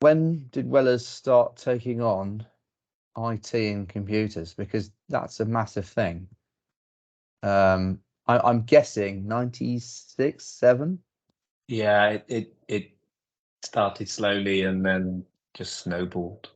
When did Wellers start taking on IT and computers? Because that's a massive thing. I'm guessing 96, 7. Yeah, it started slowly and then just snowballed.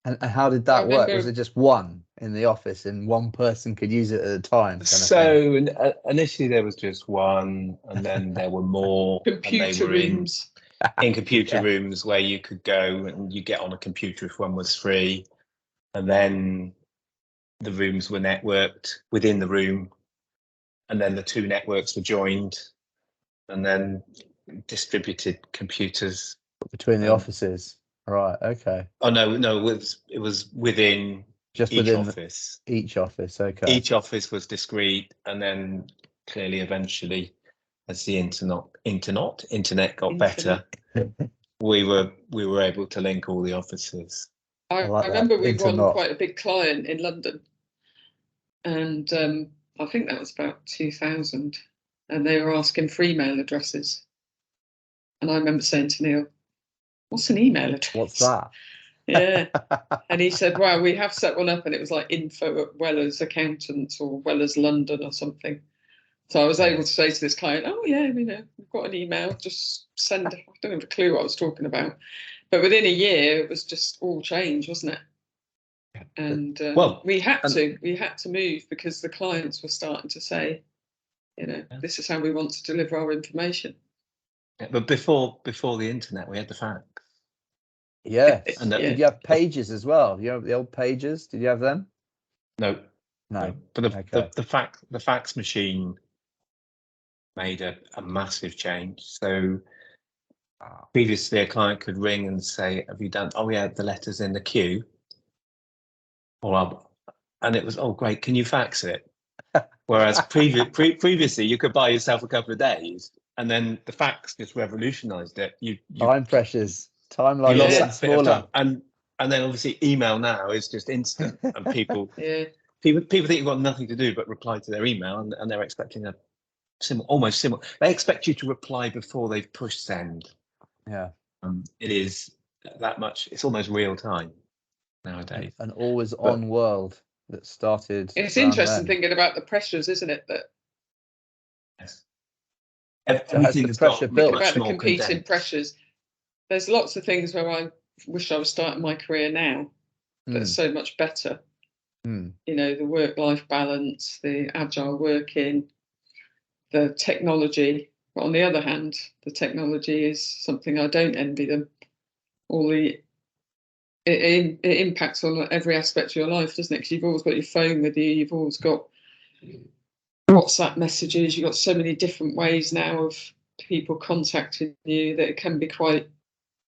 And how did that work? Was it just one in the office and one person could use it at a time? So initially there was just one, and then there were more. Computer rooms. In computer rooms where you could go and you get on a computer if one was free, and then the rooms were networked within the room, and then the two networks were joined, and then distributed computers between the offices. Right. Okay. Oh no, it was within just each within office. Each office. Okay. Each office was discrete, and then clearly, eventually, as the internet got better, we were able to link all the offices. I remember we won quite a big client in London, and I think that was about 2000, and they were asking for email addresses, and I remember saying to Neil, "What's an email address? What's that?" Yeah. And he said, "Well, we have set one up," and it was like info at Wellers Accountants or Wellers London or something. So I was able to say to this client, "Oh yeah, we've got an email, just send." I don't have a clue what I was talking about, but within a year it was just all change, wasn't it? And we had to move because the clients were starting to say, this is how we want to deliver our information. Yeah, but before the internet, we had the fax. Yeah. And did you have pages as well? You know, the old pages? Did you have them? No. But the fax machine made a massive change. So previously, a client could ring and say, "Have you done? Oh, we had the letters in the queue." And it was, "Oh, great! Can you fax it?" Whereas previously, you could buy yourself a couple of days, and then the fax just revolutionised it. Time pressures. Timeline lost that smaller. And then obviously email now is just instant, and people think you've got nothing to do but reply to their email, and they're expecting almost similar. They expect you to reply before they've pushed send. Yeah. It is that much. It's almost real time nowadays. An always on world that started. It's interesting thinking about the pressures, isn't it? That yes. Everything has pressure built. About the competing pressures. There's lots of things where I wish I was starting my career now that's so much better. The work-life balance, the agile working, the technology. But on the other hand, the technology is something I don't envy them. It impacts on every aspect of your life, doesn't it? Because you've always got your phone with you, you've always got WhatsApp messages, you've got so many different ways now of people contacting you that it can be quite.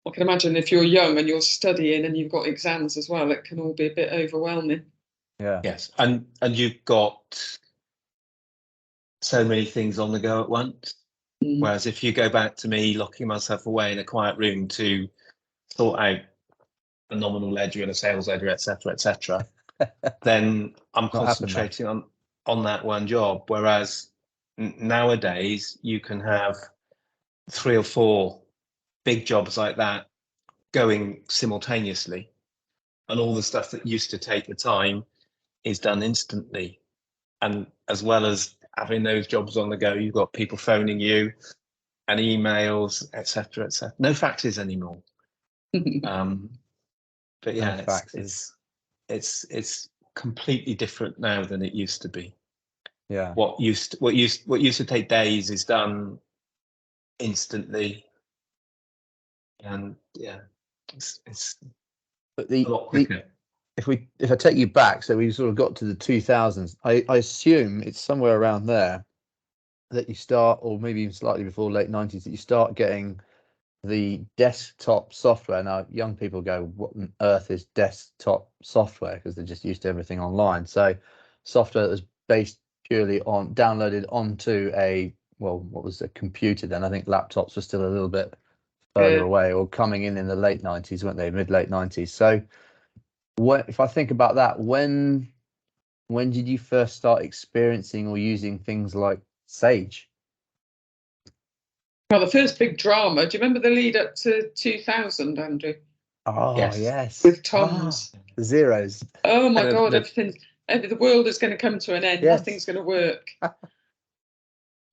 I can imagine if you're young and you're studying and you've got exams as well, it can all be a bit overwhelming. Yeah. Yes, and you've got so many things on the go at once. Whereas if you go back to me locking myself away in a quiet room to sort out a nominal ledger and a sales ledger, etc., then I'm concentrating on that one job. Whereas nowadays you can have 3 or 4 big jobs like that going simultaneously, and all the stuff that used to take the time is done instantly. And as well as having those jobs on the go, you've got people phoning you and emails, etc. No faxes anymore. But yeah, it's completely different now than it used to be. Yeah. What used to take days is done instantly, and it's but a lot quicker. If I take you back, so we sort of got to the 2000s. I assume it's somewhere around there that you start, or maybe even slightly before late 90s, that you start getting the desktop software. Now, young people go, "What on earth is desktop software?" Because they're just used to everything online. So, software that was based purely on downloaded onto what was a computer then? I think laptops were still a little bit further away, or coming in the late 90s, weren't they? Mid-late 90s. So, if I think about that, when did you first start experiencing or using things like Sage? Well, the first big drama. Do you remember the lead up to 2000, Andrew? Oh, Yes. yes. with Toms. The zeros. Oh my And God, the- the world is going to come to an end. Yes. Nothing's going to work.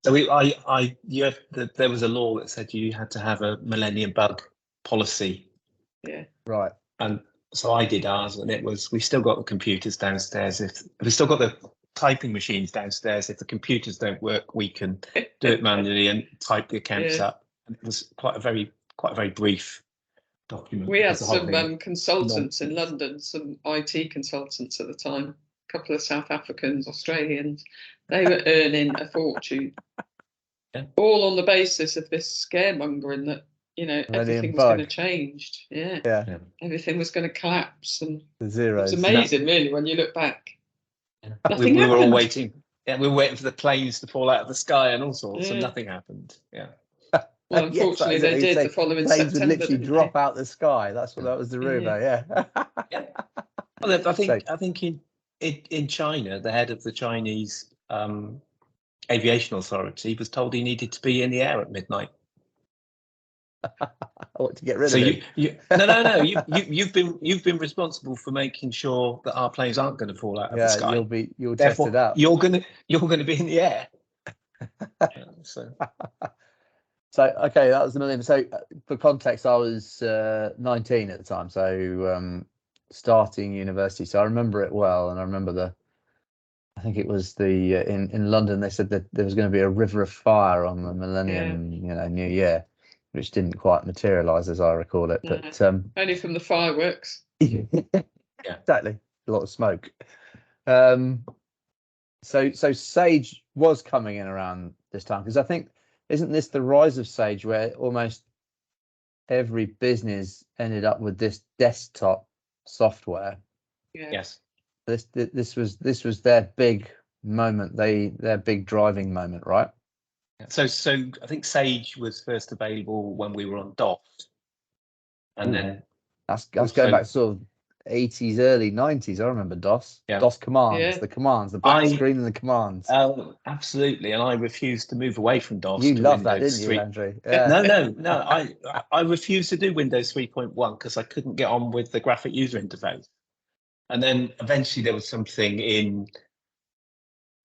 So there was a law that said you had to have a millennium bug policy, Yeah. Right. and so I did ours, and it was, we've still got the computers downstairs. If we've still got the typing machines downstairs, if the computers don't work, we can do it manually and type the accounts Yeah. up. And it was quite a very brief document. We had because the whole some thing- consultants in nonsense. London, some IT consultants at the time, a couple of South Africans, Australians. They were earning a fortune, Yeah. all on the basis of this scaremongering that, you know, Millennium everything was going to bug. change. Yeah. Yeah. Everything was going to collapse. And The it zeros. was amazing, really, when you look back. Nothing we were all happened. waiting. Yeah, we were waiting for the planes to fall out of the sky and all sorts, and Yeah. nothing happened. Yeah. Well, Yes, unfortunately, that was it. they You'd did say the following planes would September. literally didn't drop they? out the sky. That's what that was the rumor. Yeah. Yeah. Well, I think So- in China, the head of the Chinese aviation authority was told he needed to be in the air at midnight. I want to get rid So of it. no, you've been responsible for making sure that our planes aren't going to fall out of the Yeah, sky. you'll test Therefore, it out. you're going to be in the air. So So okay, that was the millennium. So for context, I was 19 at the time, so starting university. So I remember it well, and I remember I think it was in London. They said that there was going to be a river of fire on the millennium, New Year, which didn't quite materialise as I recall it. No. But Only from the fireworks. yeah, exactly, a lot of smoke. So Sage was coming in around this time, because I think, isn't this the rise of Sage, where almost every business ended up with this desktop software? Yeah. yes. This was their big moment, their big driving moment, right? So I think Sage was first available when we were on DOS, and Ooh. then That's going back to sort of 80s, early 90s. I remember DOS. Yeah. DOS commands, Yeah. the black screen and the commands. Absolutely, and I refused to move away from DOS. You to loved that, Windows didn't you, 3. Andrew? Yeah. No. I refused to do Windows 3.1 because I couldn't get on with the graphic user interface. And then eventually there was something in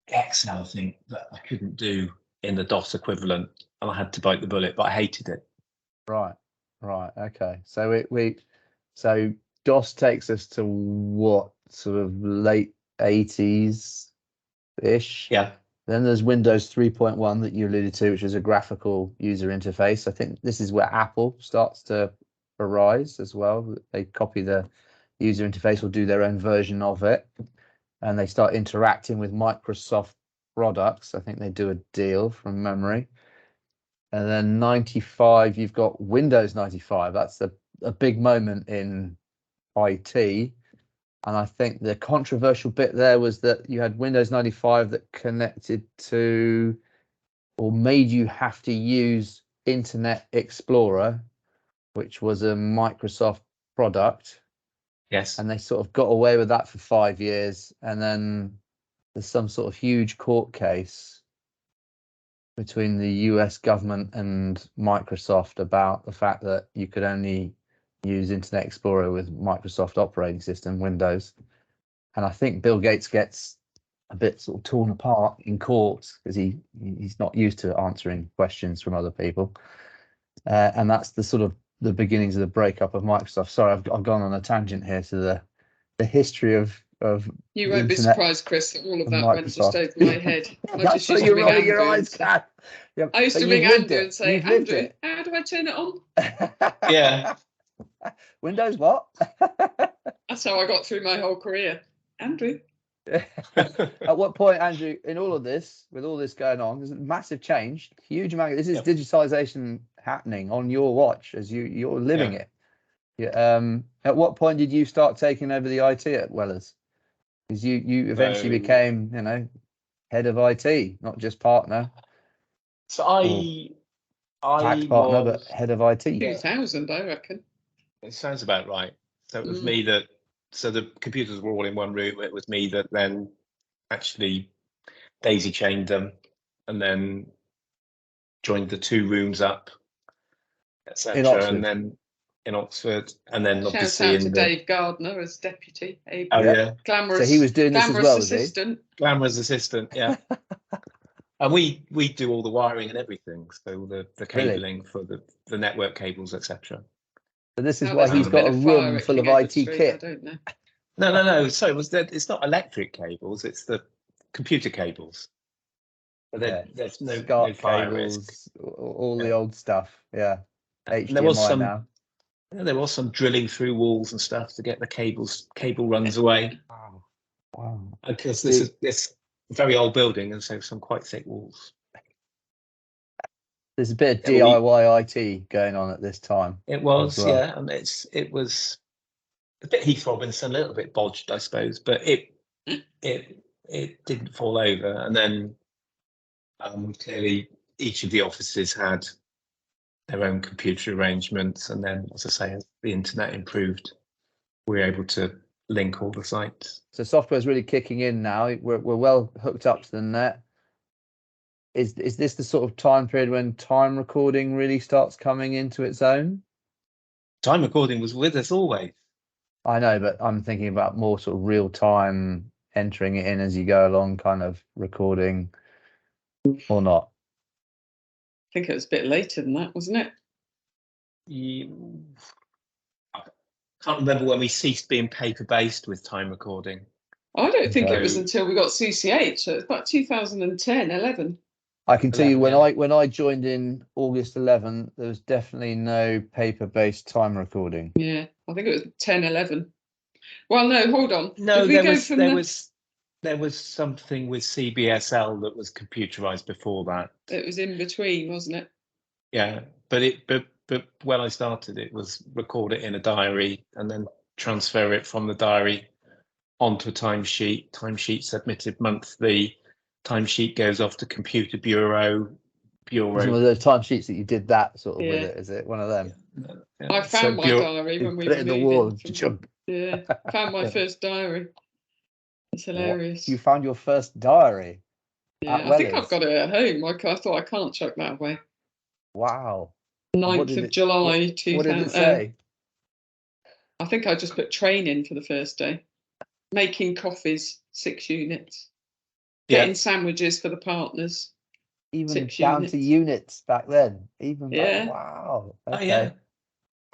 Excel, I think, that I couldn't do in the DOS equivalent, and I had to bite the bullet, but I hated it. Right. Okay. So so DOS takes us to what, sort of late 80s ish. Yeah. Then there's Windows 3.1 that you alluded to, which is a graphical user interface. I think this is where Apple starts to arise as well. They copy the user interface or do their own version of it, and they start interacting with Microsoft products. I think they do a deal from memory. And then 95, you've got Windows 95. That's a big moment in IT. And I think the controversial bit there was that you had Windows 95 that connected to, or made you have to use Internet Explorer, which was a Microsoft product. Yes. And they sort of got away with that for 5 years. And then there's some sort of huge court case between the US government and Microsoft about the fact that you could only use Internet Explorer with Microsoft operating system, Windows. And I think Bill Gates gets a bit sort of torn apart in court because he's not used to answering questions from other people. And that's the sort of the beginnings of the breakup of Microsoft. Sorry, I've gone on a tangent here to the history of You won't be internet surprised, Chris, that all of and that went just Microsoft. over my head. I That's just why used to you're ring rolling your Andrew eyes, Kath. Yep. I used But to you've ring lived Andrew it. and say, You've lived Andrew, it. how do I turn it on? Yeah. Windows what? That's how I got through my whole career. Andrew. At what point, Andrew, in all of this, with all this going on, there's a massive change, huge amount. This is Yep. digitization happening on your watch as you're living Yeah. it. Yeah. At what point did you start taking over the IT at Wellers? Because you eventually So- became, head of IT, not just partner, So I tax partner, was. but head of IT. 2000, I reckon. It sounds about right. So it was Mm. me that. So the computers were all in one room. It was me that then actually daisy chained them, and then joined the two rooms up, In etc. Oxford. And then in Oxford, and then Shout obviously out to in the Dave Gardner as deputy. oh Yeah. yeah, Glamorous. So he was doing this as well, was he? assistant. glamorous assistant, yeah. And we do all the wiring and everything, so the Really? cabling for the network cables, etc. So this is Now why there's he's never got a been fire room at full of King Edward IT Street, kit. I don't know. No. So it's not electric cables; it's the computer cables. But Yeah. there's no SCART fire risk. cables, all the Yeah. old stuff. Yeah. And there was HDMI some now. there was some drilling through walls and stuff to get the cable runs away, Wow. Wow. because this is a very old building, and so some quite thick walls. There's a bit of Yeah, well, DIY IT going on at this time. It was, as well. yeah, and it was a bit Heath Robinson, a little bit bodged, I suppose, but it didn't fall over. And then clearly each of the offices had their own computer arrangements, and then, as I say, as the internet improved, we were able to link all the sites. So software's really kicking in now. We're well hooked up to the net. Is this the sort of time period when time recording really starts coming into its own? Time recording was with us always. I know, but I'm thinking about more sort of real time entering it in as you go along, kind of recording, or not. I think it was a bit later than that, wasn't it? I can't remember when we ceased being paper-based with time recording. I don't think it was So- until we got CCH. So it's about 2010, 11. I can tell you 11, when I joined in August 11, there was definitely no paper-based time recording. Yeah, I think it was 10, 11. Well, no, hold on. No, Did we go from there was something with CBSL that was computerized before that. It was in between, wasn't it? Yeah, but when I started, it was record it in a diary and then transfer it from the diary onto a timesheet. Timesheet submitted monthly. Timesheet goes off to computer bureau. It's one of those timesheets that you did that sort of with Yeah. it. Is it one of them? Yeah. I found my diary You when we put were it in the moving wall. from- Yeah, found my first diary. It's hilarious. You found your first diary? Yeah, at I think Wellers? I've got it at home. I thought I can't chuck that away. Wow. 9th of July, 2000. What did it say? I think I just put training for the first day. Making coffees, 6 units. Yeah. Getting sandwiches for the partners. Even 6 down units. to units back then. Even Yeah. wow. Okay. Oh yeah.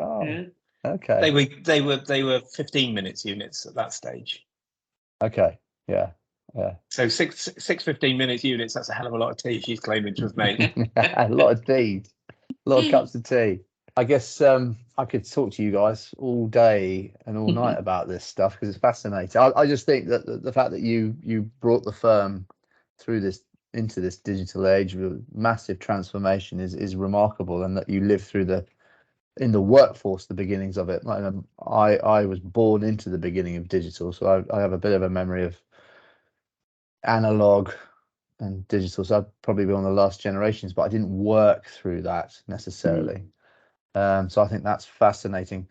Oh, Yeah. okay. They were 15 minutes units at that stage. Okay. Yeah. Yeah. So six 15 minutes units, that's a hell of a lot of tea she's claiming to have made. A lot of tea. A lot of cups of tea. I guess I could talk to you guys all day and all night about this stuff because it's fascinating. I just think that the fact that you brought the firm through this into this digital age with massive transformation is remarkable, and that you lived through in the workforce the beginnings of it. I was born into the beginning of digital, so I have a bit of a memory of analog and digital. So I'd probably be one of the last generations, but I didn't work through that necessarily. So I think that's fascinating.